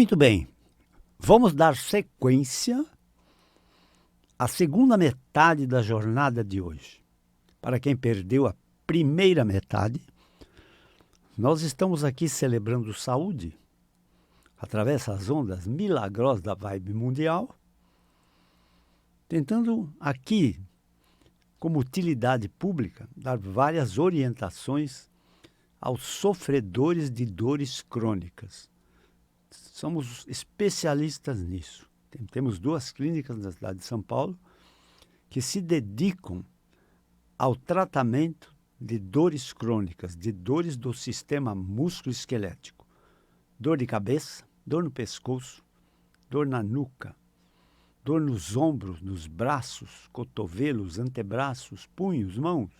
Muito bem, vamos dar sequência à segunda metade da jornada de hoje. Para quem perdeu a primeira metade, nós estamos aqui celebrando saúde através das ondas milagrosas da vibe mundial, tentando aqui, como utilidade pública, dar várias orientações aos sofredores de dores crônicas. Somos especialistas nisso. Temos 2 clínicas na cidade de São Paulo que se dedicam ao tratamento de dores crônicas, de dores do sistema músculo-esquelético. Dor de cabeça, dor no pescoço, dor na nuca, dor nos ombros, nos braços, cotovelos, antebraços, punhos, mãos.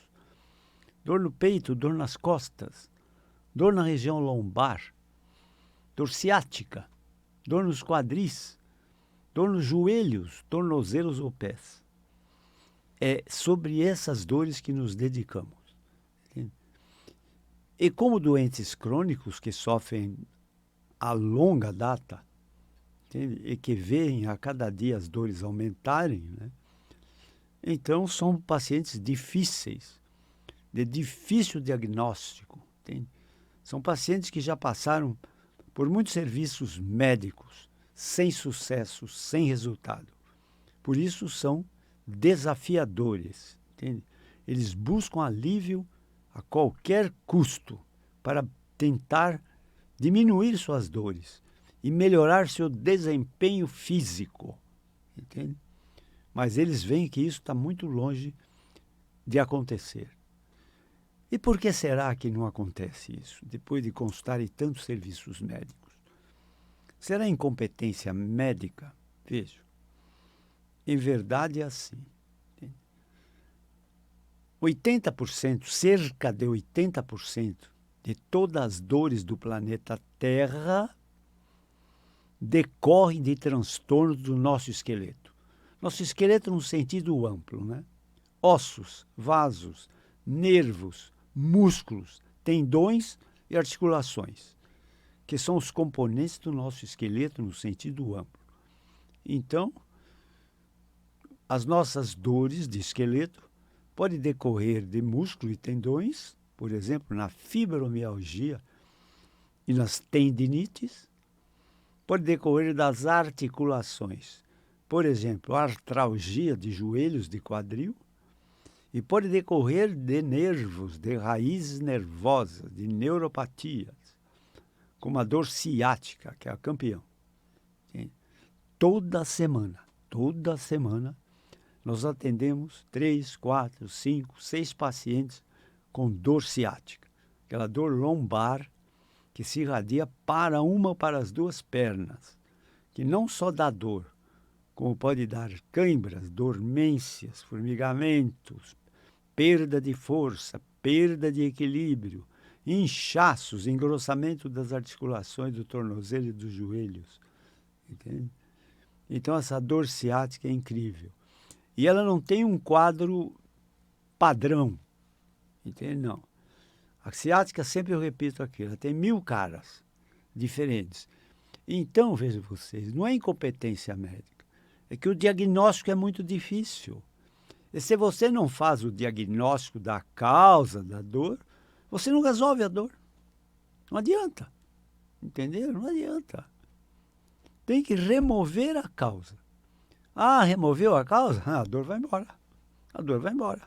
Dor no peito, dor nas costas, dor na região lombar, dor ciática, dor nos quadris, dor nos joelhos, tornozelos ou pés. É sobre essas dores que nos dedicamos. Entende? E como doentes crônicos que sofrem a longa data, entende? E que veem a cada dia as dores aumentarem, né? Então são pacientes difíceis, de difícil diagnóstico. Entende? São pacientes que já passaram por muitos serviços médicos, sem sucesso, sem resultado. Por isso são desafiadores. Entende? Eles buscam alívio a qualquer custo para tentar diminuir suas dores e melhorar seu desempenho físico. Entende? Mas eles veem que isso está muito longe de acontecer. E por que será que não acontece isso, depois de constar em tantos serviços médicos? Será incompetência médica? Veja, em verdade é assim. 80%, cerca de 80% de todas as dores do planeta Terra decorrem de transtornos do nosso esqueleto. Nosso esqueleto no sentido amplo, né? Ossos, vasos, nervos, músculos, tendões e articulações, que são os componentes do nosso esqueleto no sentido amplo. Então, as nossas dores de esqueleto podem decorrer de músculo e tendões, por exemplo, na fibromialgia e nas tendinites, pode decorrer das articulações, por exemplo, artralgia de joelhos, de quadril, e pode decorrer de nervos, de raízes nervosas, de neuropatias, como a dor ciática, que é a campeão. Toda semana, nós atendemos 3, 4, 5, 6 pacientes com dor ciática, aquela dor lombar que se irradia para uma ou para as 2 pernas, que não só dá dor, como pode dar câimbras, dormências, formigamentos, perda de força, perda de equilíbrio, inchaços, engrossamento das articulações do tornozelo e dos joelhos. Entende? Então essa dor ciática é incrível. E ela não tem um quadro padrão. Entende? Não. A ciática, sempre eu repito aqui, ela tem 1000 caras diferentes. Então, vejam vocês, não é incompetência médica. É que o diagnóstico é muito difícil. E se você não faz o diagnóstico da causa da dor, você não resolve a dor. Não adianta. Entendeu? Não adianta. Tem que remover a causa. Ah, removeu a causa? Ah, a dor vai embora. A dor vai embora.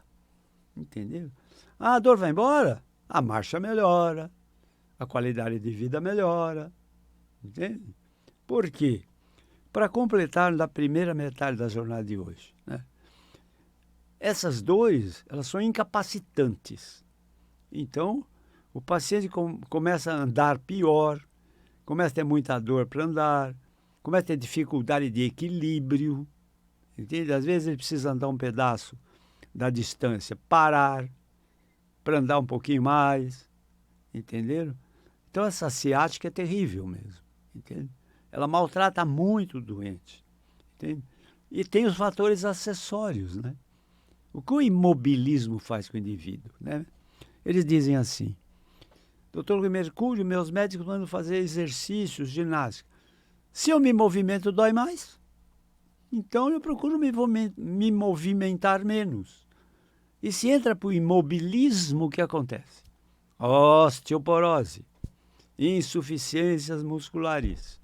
Entendeu? Ah, a dor vai embora? A marcha melhora. A qualidade de vida melhora. Entende? Por quê? Para completar na primeira metade da jornada de hoje, né? Essas dores, elas são incapacitantes. Então, o paciente começa a andar pior, começa a ter muita dor para andar, começa a ter dificuldade de equilíbrio, entende? Às vezes ele precisa andar um pedaço da distância, parar, para andar um pouquinho mais, entenderam? Então, essa ciática é terrível mesmo, entende? Ela maltrata muito o doente, entende? E tem os fatores acessórios, né? O que o imobilismo faz com o indivíduo, né? Eles dizem assim: doutor Rui Mercúrio, meus médicos mandam fazer exercícios, ginástica. Se eu me movimento, dói mais. Então eu procuro me movimentar menos. E se entra para o imobilismo, o que acontece? Osteoporose, insuficiências musculares,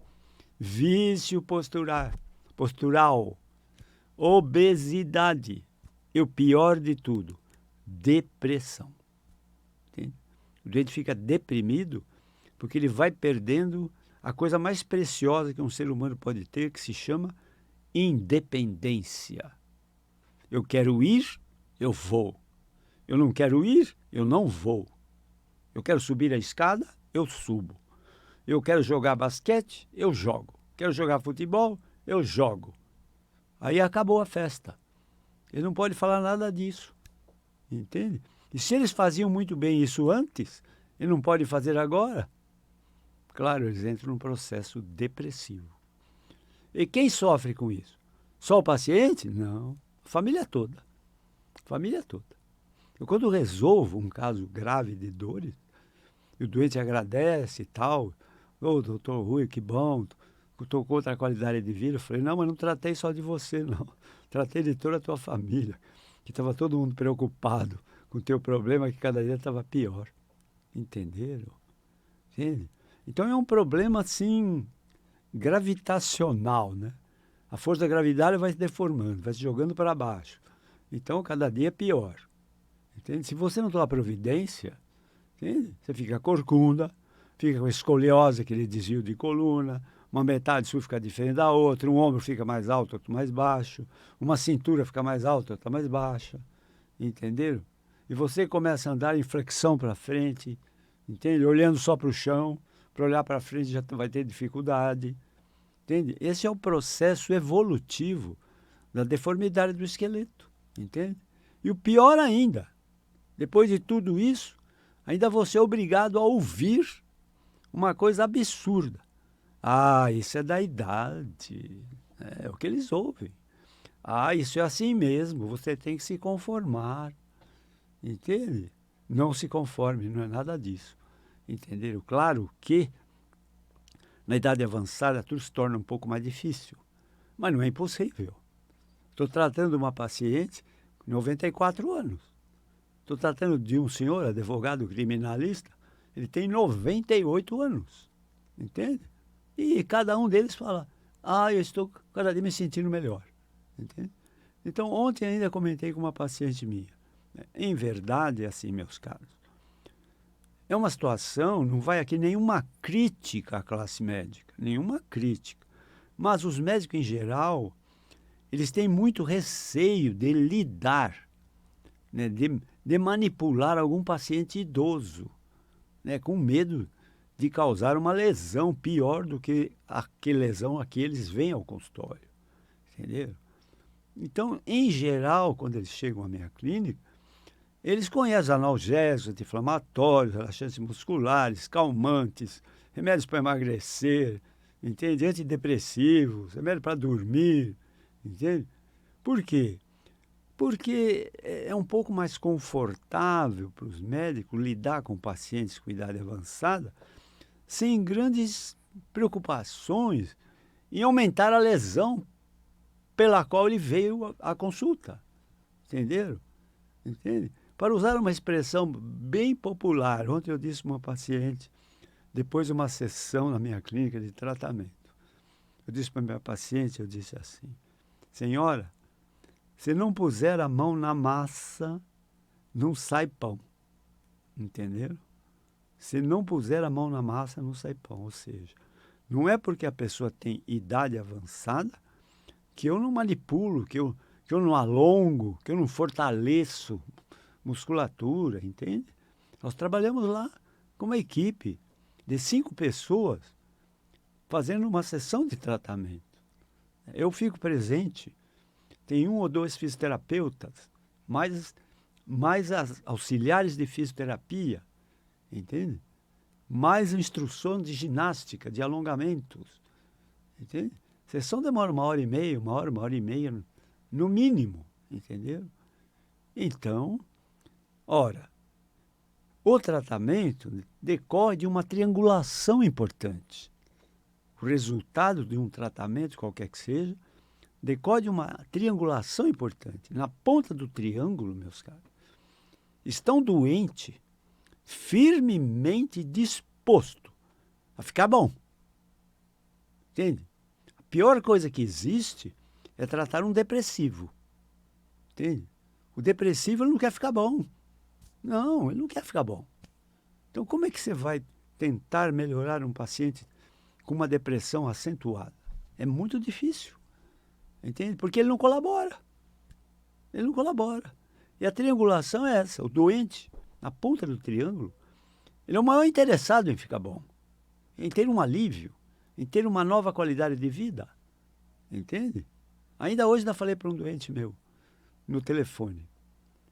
vício postural, obesidade e o pior de tudo, depressão. Entende? O doente fica deprimido porque ele vai perdendo a coisa mais preciosa que um ser humano pode ter, que se chama independência. Eu quero ir, eu vou. Eu não quero ir, eu não vou. Eu quero subir a escada, eu subo. Eu quero jogar basquete, eu jogo. Quero jogar futebol, eu jogo. Aí acabou a festa. Ele não pode falar nada disso. Entende? E se eles faziam muito bem isso antes, ele não pode fazer agora? Claro, eles entram num processo depressivo. E quem sofre com isso? Só o paciente? Não. A família toda. A família toda. Eu, quando resolvo um caso grave de dores, e o doente agradece e tal, ô, doutor Rui, que bom, estou com outra qualidade de vida. Eu falei, não, mas não tratei só de você, não. Tratei de toda a tua família, que estava todo mundo preocupado com o teu problema, que cada dia estava pior. Entenderam? Entende? Então é um problema, assim, gravitacional, né? A força da gravidade vai se deformando, vai se jogando para baixo. Então, cada dia é pior. Entende? Se você não tomar providência, entende? Você fica corcunda, fica com escoliose, aquele desvio de coluna, uma metade sua fica diferente da outra, um ombro fica mais alto, outro mais baixo, uma cintura fica mais alta, outra mais baixa. Entenderam? E você começa a andar em flexão para frente, entende? Olhando só para o chão, para olhar para frente já vai ter dificuldade. Entende? Esse é o processo evolutivo da deformidade do esqueleto. Entende? E o pior ainda, depois de tudo isso, ainda você é obrigado a ouvir uma coisa absurda. Ah, isso é da idade. É o que eles ouvem. Ah, isso é assim mesmo, você tem que se conformar. Entende? Não se conforme, não é nada disso. Entenderam? Claro que na idade avançada tudo se torna um pouco mais difícil, mas não é impossível. Estou tratando uma paciente com 94 anos. Estou tratando de um senhor, advogado criminalista, ele tem 98 anos. Entende? E cada um deles fala, eu estou cada dia me sentindo melhor. Entende? Então, ontem ainda comentei com uma paciente minha. Em verdade, é assim, meus caros. É uma situação, não vai aqui nenhuma crítica à classe médica, nenhuma crítica. Mas os médicos em geral, eles têm muito receio de lidar, né, de manipular algum paciente idoso, né, com medo de causar uma lesão pior do que a lesão a que eles vêm ao consultório. Entenderam? Então, em geral, quando eles chegam à minha clínica, eles conhecem analgésicos, anti-inflamatórios, relaxantes musculares, calmantes, remédios para emagrecer, entende? Antidepressivos, remédio para dormir, entende? Por quê? Porque é um pouco mais confortável para os médicos lidar com pacientes com idade avançada sem grandes preocupações em aumentar a lesão pela qual ele veio à consulta. Entenderam? Entende? Para usar uma expressão bem popular, ontem eu disse para uma paciente, depois de uma sessão na minha clínica de tratamento, eu disse para a minha paciente, eu disse assim, senhora, se não puser a mão na massa, não sai pão. Entenderam? Se não puser a mão na massa, não sai pão. Ou seja, não é porque a pessoa tem idade avançada que eu não manipulo, que eu não alongo, que eu não fortaleço musculatura, entende? Nós trabalhamos lá com uma equipe de 5 pessoas fazendo uma sessão de tratamento. Eu fico presente, tem 1 ou 2 fisioterapeutas, mais auxiliares de fisioterapia, entende? Mais instrução de ginástica, de alongamentos, entende? A sessão demora 1h30, 1 hora e meia, no mínimo, entendeu? Então, ora, o tratamento decorre de uma triangulação importante. o resultado de um tratamento, qualquer que seja, decorre de uma triangulação importante. Na ponta do triângulo, meus caros, está um doente firmemente disposto a ficar bom. Entende? A pior coisa que existe é tratar um depressivo. Entende? O depressivo ele não quer ficar bom. Não, ele não quer ficar bom. Então, como é que você vai tentar melhorar um paciente com uma depressão acentuada? É muito difícil. Entende? Porque ele não colabora. Ele não colabora. E a triangulação é essa. O doente, na ponta do triângulo, ele é o maior interessado em ficar bom. Em ter um alívio. Em ter uma nova qualidade de vida. Entende? Ainda hoje ainda falei para um doente meu, no telefone.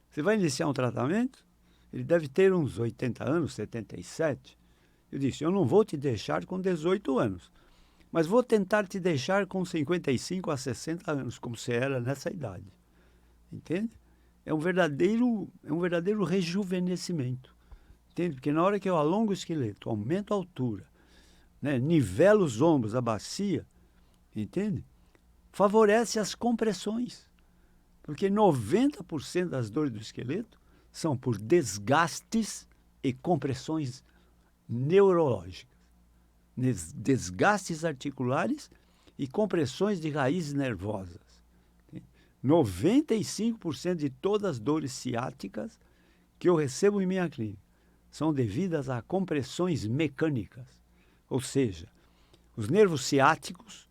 Você vai iniciar um tratamento? Ele deve ter uns 80 anos, 77. Eu disse, eu não vou te deixar com 18 anos. Mas vou tentar te deixar com 55 a 60 anos, como você era nessa idade. Entende? É um verdadeiro rejuvenescimento. Entende? Porque na hora que eu alongo o esqueleto, aumento a altura, né, nivelo os ombros, a bacia, entende? Favorece as compressões. Porque 90% das dores do esqueleto são por desgastes e compressões neurológicas. Desgastes articulares e compressões de raízes nervosas. 95% de todas as dores ciáticas que eu recebo em minha clínica são devidas a compressões mecânicas. Ou seja, os nervos ciáticos,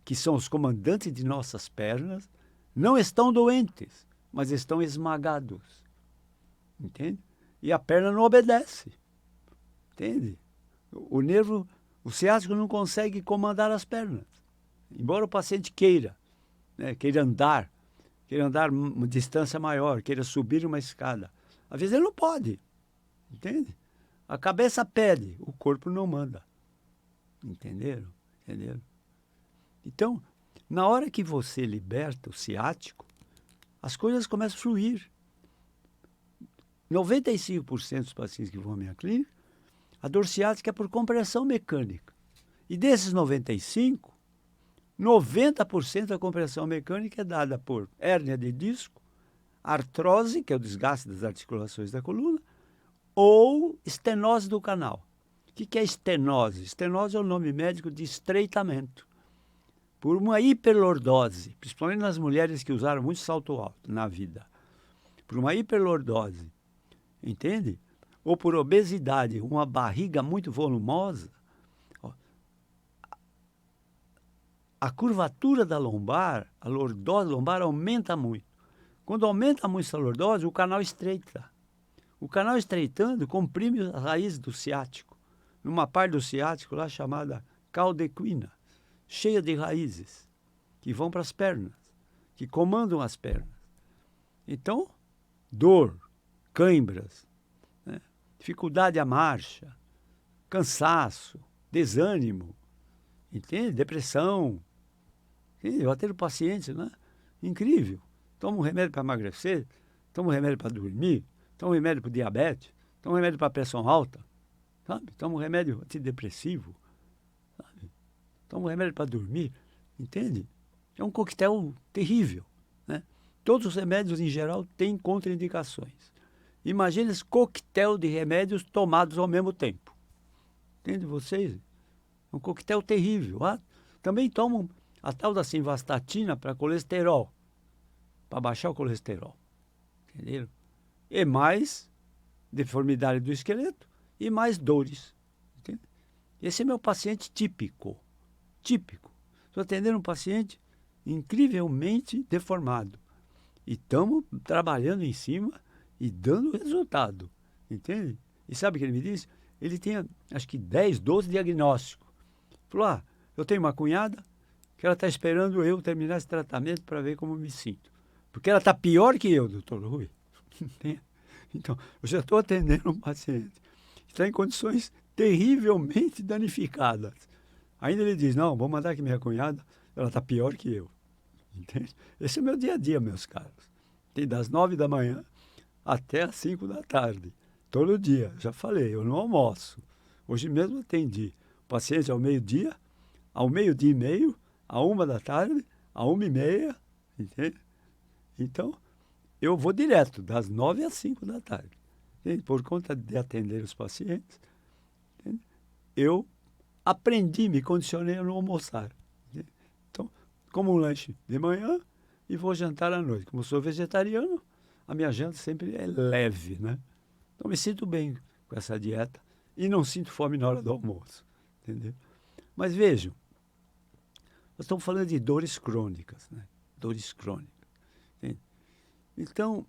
que são os comandantes de nossas pernas, não estão doentes, mas estão esmagados. Entende? E a perna não obedece. Entende? O ciático não consegue comandar as pernas. Embora o paciente queira, né, queira andar uma distância maior, queira subir uma escada. Às vezes ele não pode. Entende? A cabeça pede, o corpo não manda. Entenderam? Então, na hora que você liberta o ciático, as coisas começam a fluir. 95% dos pacientes que vão à minha clínica, a dor ciática é por compressão mecânica. E desses 95%, 90% da compressão mecânica é dada por hérnia de disco, artrose, que é o desgaste das articulações da coluna, ou estenose do canal. O que é estenose? Estenose é o nome médico de estreitamento. Por uma hiperlordose, principalmente nas mulheres que usaram muito salto alto na vida. Por uma hiperlordose, entende? Ou por obesidade, uma barriga muito volumosa, a curvatura da lombar, a lordose lombar aumenta muito. Quando aumenta muito essa lordose, o canal estreita. O canal estreitando comprime as raízes do ciático. Numa parte do ciático lá chamada caldequina, cheia de raízes, que vão para as pernas, que comandam as pernas. Então, dor, cãibras, né, dificuldade à marcha, cansaço, desânimo, entende? Depressão. Eu atendo pacientes, né? Incrível. Toma um remédio para emagrecer, toma um remédio para dormir, toma um remédio para diabetes, toma um remédio para pressão alta, sabe? Toma um remédio antidepressivo, sabe? Toma um remédio para dormir, entende? É um coquetel terrível, né? Todos os remédios, em geral, têm contraindicações. Imagine esse coquetel de remédios tomados ao mesmo tempo. Entende vocês? É um coquetel terrível. Também tomam a tal da simvastatina para colesterol, para baixar o colesterol. Entenderam? E mais deformidade do esqueleto e mais dores. Entende? Esse é meu paciente típico. Estou atendendo um paciente incrivelmente deformado. E estamos trabalhando em cima e dando resultado. Entende? E sabe o que ele me disse? Ele tinha, acho que 10, 12 diagnósticos. Falou, eu tenho uma cunhada que ela está esperando eu terminar esse tratamento para ver como me sinto. Porque ela está pior que eu, doutor Rui. Então, eu já estou atendendo um paciente que está em condições terrivelmente danificadas. Ainda ele diz, não, vou mandar que minha cunhada, ela está pior que eu. Entende? Esse é o meu dia a dia, meus caros. Tem das 9 da manhã até as 5 da tarde. Todo dia. Já falei, eu não almoço. Hoje mesmo atendi o paciente ao meio-dia, ao 12h30, à 1h da tarde, à 1h30, entende? Então, eu vou direto, das 9 às 5 da tarde. Entende? Por conta de atender os pacientes, entende? Eu aprendi, me condicionei a não almoçar. Entende? Então, como um lanche de manhã e vou jantar à noite. Como eu sou vegetariano, a minha janta sempre é leve, né? Então, me sinto bem com essa dieta e não sinto fome na hora do almoço, entendeu? Mas vejam, nós estamos falando de dores crônicas, né? Dores crônicas. Entende? Então,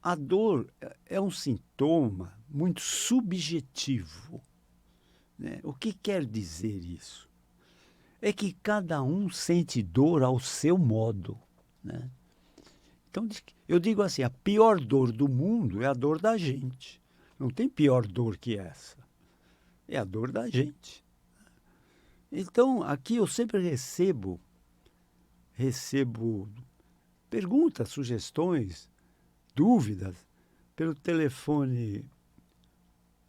a dor é um sintoma muito subjetivo, né? O que quer dizer isso? É que cada um sente dor ao seu modo, né? Então, eu digo assim, a pior dor do mundo é a dor da gente. Não tem pior dor que essa. É a dor da gente. Então, aqui eu sempre recebo perguntas, sugestões, dúvidas pelo telefone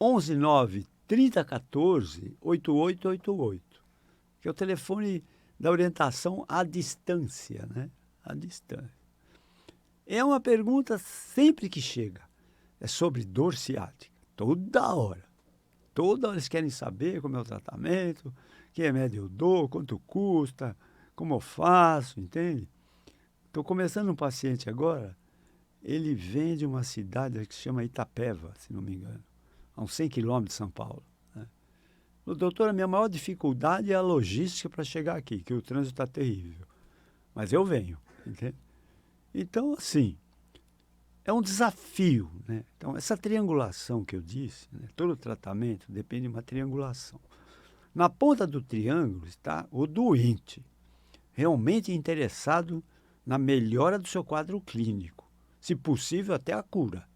119 3014 8888, que é o telefone da orientação à distância, né? À distância. É uma pergunta sempre que chega. É sobre dor ciática. Toda hora. Toda hora eles querem saber como é o tratamento, que remédio eu dou, quanto custa, como eu faço, entende? Estou começando um paciente agora, ele vem de uma cidade que se chama Itapeva, se não me engano, a uns 100 quilômetros de São Paulo. Né? Doutor, a minha maior dificuldade é a logística para chegar aqui, que o trânsito está terrível. Mas eu venho, entende? Então, assim, é um desafio, né? Então, essa triangulação que eu disse, né? Todo tratamento depende de uma triangulação. Na ponta do triângulo está o doente, realmente interessado na melhora do seu quadro clínico, se possível até a cura.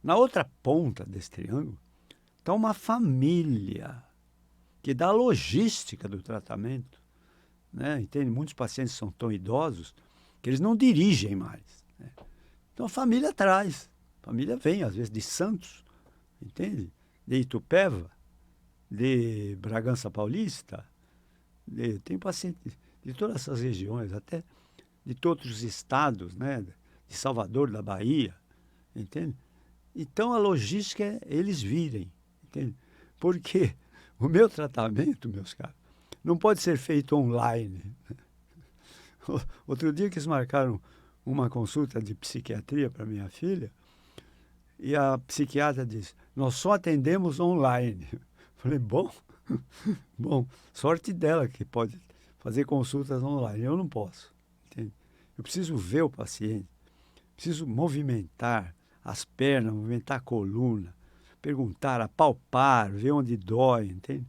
Na outra ponta desse triângulo está uma família que dá a logística do tratamento, né? Entende? Muitos pacientes são tão idosos que eles não dirigem mais, né? Então a família traz. A família vem, às vezes, de Santos, entende? De Itupeva, de Bragança Paulista. Tem pacientes de todas essas regiões, até de todos os estados, né? De Salvador, da Bahia, entende? Então a logística é eles virem, entende? Porque o meu tratamento, meus caros, não pode ser feito online. Outro dia que eles marcaram uma consulta de psiquiatria para minha filha, e a psiquiatra disse, nós só atendemos online. Falei, bom, sorte dela que pode fazer consultas online. Eu não posso, entende? Eu preciso ver o paciente, preciso movimentar as pernas, movimentar a coluna, perguntar, apalpar, ver onde dói, entende?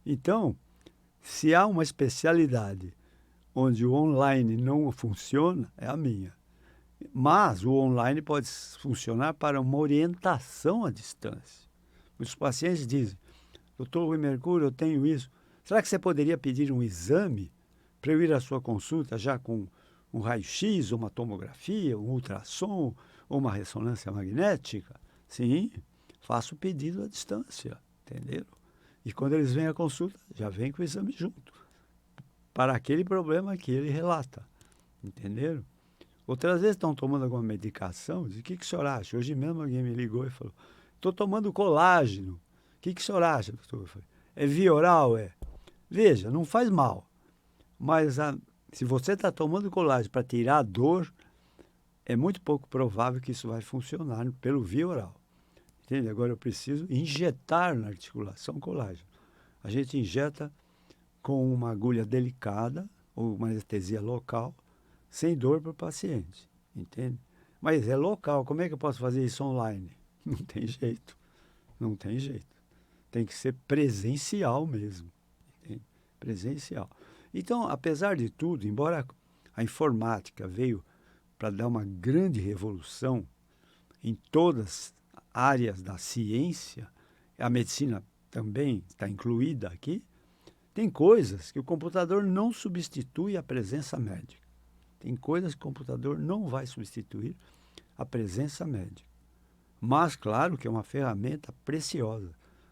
Então, se há uma especialidade onde o online não funciona, é a minha. Mas o online pode funcionar para uma orientação à distância. Os pacientes dizem, doutor Rui Mercúrio, eu tenho isso. Será que você poderia pedir um exame para eu ir à sua consulta já com um raio-x, uma tomografia, um ultrassom ou uma ressonância magnética? Sim, faço o pedido à distância, entenderam? E quando eles vêm à consulta, já vem com o exame junto, para aquele problema que ele relata, entenderam? Outras vezes estão tomando alguma medicação, diz, o que o senhor acha? Hoje mesmo alguém me ligou e falou, estou tomando colágeno. O que o senhor acha, doutor? Eu falei, é via oral? É. Veja, não faz mal. Mas se você está tomando colágeno para tirar a dor, é muito pouco provável que isso vai funcionar pelo via oral. Entende? Agora eu preciso injetar na articulação colágeno. A gente injeta com uma agulha delicada ou uma anestesia local, sem dor para o paciente, entende? Mas é local, como é que eu posso fazer isso online? Não tem jeito, não tem jeito. Tem que ser presencial mesmo, entende? Presencial. Então, apesar de tudo, embora a informática veio para dar uma grande revolução em todas as áreas da ciência, a medicina também está incluída aqui, tem coisas que o computador não substitui a presença médica. Tem coisas que o computador não vai substituir a presença médica. Mas, claro que é uma ferramenta preciosa.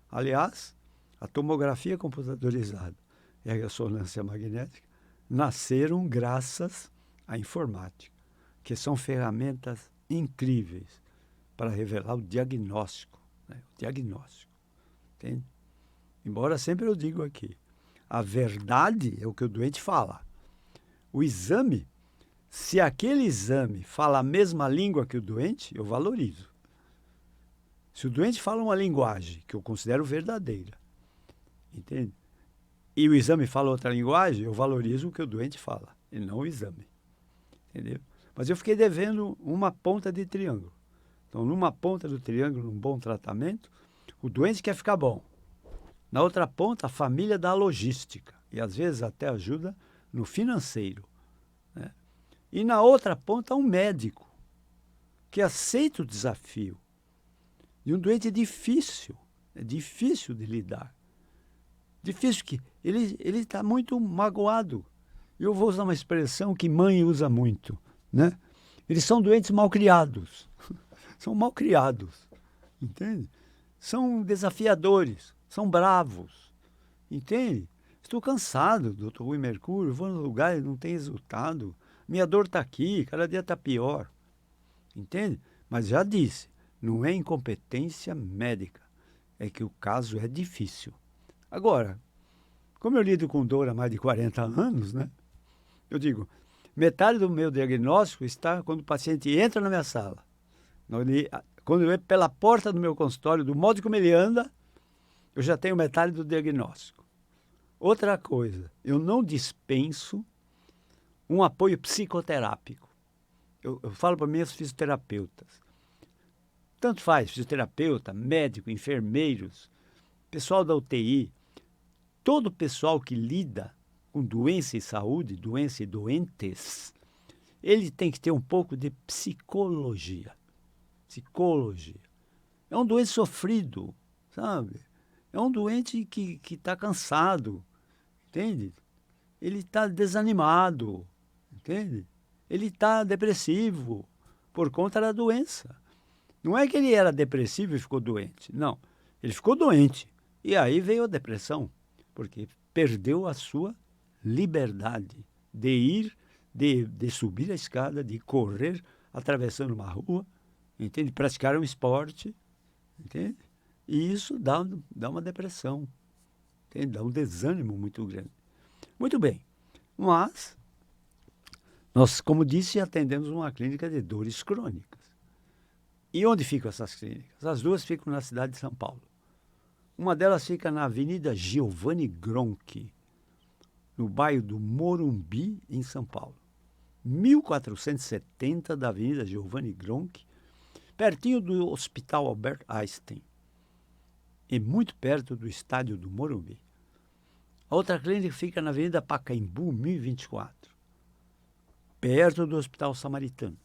Aliás, a tomografia computadorizada e a ressonância magnética nasceram graças à informática, que são ferramentas incríveis para revelar o diagnóstico, né? O diagnóstico, entende? Embora sempre eu digo aqui, a verdade é o que o doente fala. O exame, se aquele exame fala a mesma língua que o doente, eu valorizo. Se o doente fala uma linguagem que eu considero verdadeira, entende? E o exame fala outra linguagem, eu valorizo o que o doente fala, e não o exame. Entendeu? Mas eu fiquei devendo uma ponta de triângulo. Então, numa ponta do triângulo, num bom tratamento, o doente quer ficar bom. Na outra ponta, a família dá a logística, e às vezes até ajuda no financeiro, né? E na outra ponta, um médico que aceita o desafio. E um doente é difícil de lidar. Difícil que ele está muito magoado. Eu vou usar uma expressão que mãe usa muito, né? Eles são doentes mal criados. São mal criados, entende? São desafiadores, são bravos, entende? Estou cansado, doutor Rui Mercúrio, vou no lugar e não tem resultado. Minha dor está aqui, cada dia está pior, entende? Mas já disse, não é incompetência médica, é que o caso é difícil. Agora, como eu lido com dor há mais de 40 anos, né? Eu digo, metade do meu diagnóstico está quando o paciente entra na minha sala. Quando eu entro pela porta do meu consultório, do modo como ele anda, eu já tenho metade do diagnóstico. Outra coisa, eu não dispenso um apoio psicoterápico. Eu falo para minhas fisioterapeutas. Tanto faz, fisioterapeuta, médico, enfermeiros, pessoal da UTI, todo o pessoal que lida com doença e saúde, doença e doentes, ele tem que ter um pouco de psicologia. Psicologia. É um doente sofrido, sabe? É um doente que está cansado, entende? Ele está desanimado, entende? Ele está depressivo por conta da doença. Não é que ele era depressivo e ficou doente, não. Ele ficou doente e aí veio a depressão, porque perdeu a sua liberdade de ir, de subir a escada, de correr atravessando uma rua, entende? Praticar um esporte, entende? E isso dá uma depressão, entende? Dá um desânimo muito grande. Muito bem, mas nós, como disse, atendemos uma clínica de dores crônicas. E onde ficam essas clínicas? As duas ficam na cidade de São Paulo. Uma delas fica na Avenida Giovanni Gronchi, no bairro do Morumbi, em São Paulo. 1470 da Avenida Giovanni Gronchi, pertinho do Hospital Albert Einstein, e muito perto do estádio do Morumbi. A outra clínica fica na Avenida Pacaembu, 1024, perto do Hospital Samaritano,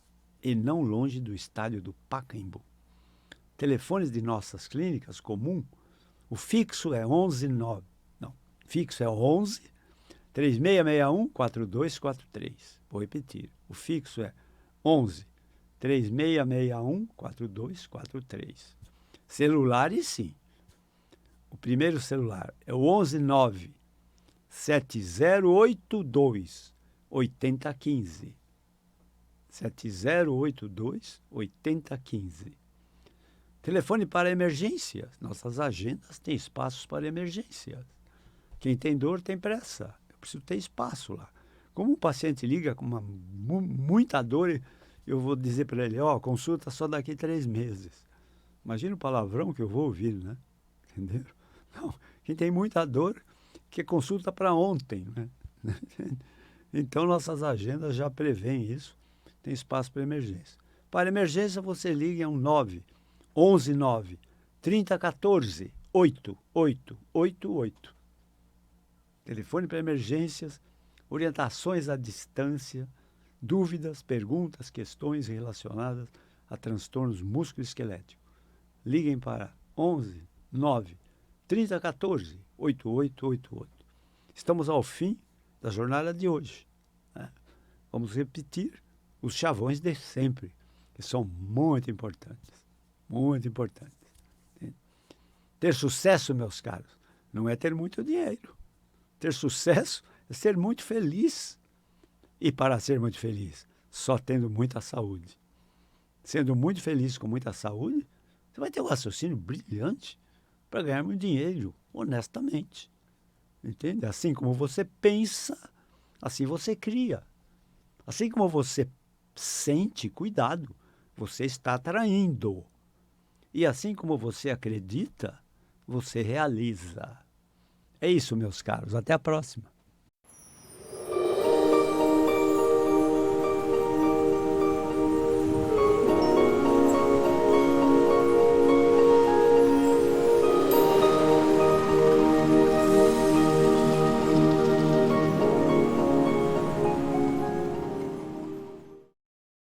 e não longe do estádio do Pacaembu. Telefones de nossas clínicas comum, o fixo é 11 3661 4243. Vou repetir, o fixo é 11 3661 4243. Celulares, sim. O primeiro celular é o 119 7082 8015. 7082 8015. Telefone para emergências. Nossas agendas têm espaços para emergências. Quem tem dor tem pressa. Eu preciso ter espaço lá. Como um paciente liga com muita dor, eu vou dizer para ele, consulta só daqui 3 meses. Imagina o palavrão que eu vou ouvir, né? Entendeu? Não, quem tem muita dor, que consulta para ontem, né? Então, nossas agendas já prevêem isso. Tem espaço para emergência. Para emergência, você liga a 119 3014 8888. Telefone para emergências, orientações à distância, dúvidas, perguntas, questões relacionadas a transtornos musculoesqueléticos. Liguem para 119 3014 8888. Estamos ao fim da jornada de hoje, né? Vamos repetir os chavões de sempre, que são muito importantes. Muito importantes. Ter sucesso, meus caros, não é ter muito dinheiro. Ter sucesso é ser muito feliz. E para ser muito feliz, só tendo muita saúde. Sendo muito feliz com muita saúde, você vai ter um raciocínio brilhante para ganhar muito dinheiro, honestamente. Entende? Assim como você pensa, assim você cria. Assim como você sente, cuidado, você está atraindo. E assim como você acredita, você realiza. É isso, meus caros. Até a próxima.